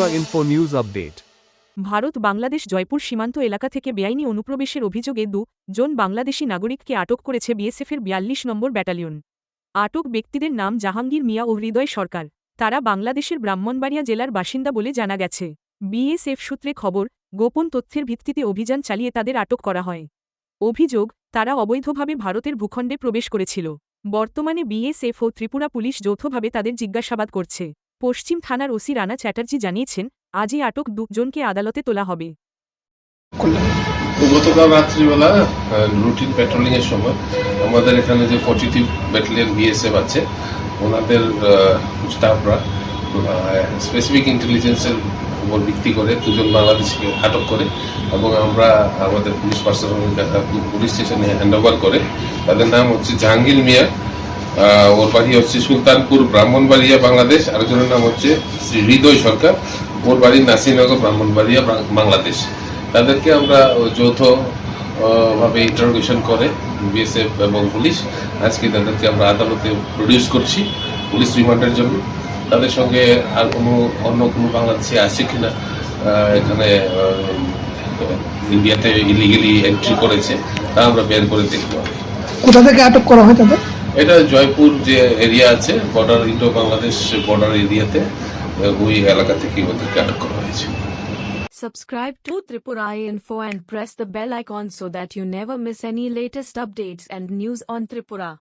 Tripura Info News Update. Bharat Bangladesh Jaipur সীমান্ত এলাকা থেকে বেআইনি অনুপ্রবেশের অভিযোগে জন বাংলাদেশি নাগরিককে আটক করেছে বিএসএফের ৪২ নম্বর ব্যাটালিয়ন। আটক ব্যক্তিদের নাম জাহাঙ্গীর মিয়া ও হৃদয় সরকার। তারা বাংলাদেশের ব্রাহ্মণবাড়িয়া জেলার বাসিন্দা বলে জানা গেছে। বিএসএফ সূত্রে খবর, গোপন তথ্যের ভিত্তিতে অভিযান চালিয়ে তাদের আটক করা হয়। অভিযোগ, তারা অবৈধভাবে ভারতের ভূখণ্ডে প্রবেশ করেছিল। বর্তমানে বিএসএফ ও ত্রিপুরা পুলিশ যৌথভাবে তাদের জিজ্ঞাসাবাদ করছে। পশ্চিম থানার ওসি রানা চ্যাটার্জি জানিয়েছেন, আজই আটক জনকে আদালতে তোলা হবে। গতকাল রাত্রিবেলা রুটিন প্যাট্রোলিং এর সময় আমাদের এখানে যে 42 ব্যাটালিয়ন বিএসএফ আছে ওনাদের স্টাফরা স্পেসিফিক ইন্টেলিজেন্সের উপর ভিত্তি করে দুজন বাংলাদেশিকে আটক করে এবং আমরা আমাদের পুলিশ পার্সোনাল পুলিশ স্টেশনে হ্যান্ড ওভার করে। তাদের নাম হচ্ছে জাহাঙ্গীর মিয়া, ওর বাড়ি হচ্ছে সুলতানপুর ব্রাহ্মণবাড়িয়া বাংলাদেশ। আরেকজনের নাম হচ্ছে শ্রী হৃদয় সরকার, ওর বাড়ি নাসিরনগর ব্রাহ্মণবাড়িয়া বাংলাদেশ। তাদেরকে আমরা যৌথ ভাবে ইন্টারোগেশন করে বিএসএফ এবং পুলিশ আজকে তাদেরকে আমরা আদালতে প্রডিউস করছি পুলিশ রিমান্ডের জন্য। তাদের সঙ্গে আর অন্য কোনো বাংলাদেশি আছে কিনা এখানে ইন্ডিয়াতে ইলিগেলি এন্ট্রি করেছে তা আমরা বের করে দেখবো। কোথা থেকে আটক করা হয় তাদের? এটা জয়পুর যে এরিয়া আছে বর্ডার, ইন্ডো বাংলাদেশ বর্ডার এরিয়াতে ওই এলাকা থেকে ওদেরকে আটক করা হয়েছে। Subscribe to Tripura Info and press the bell icon so that you never miss any latest updates and news on Tripura.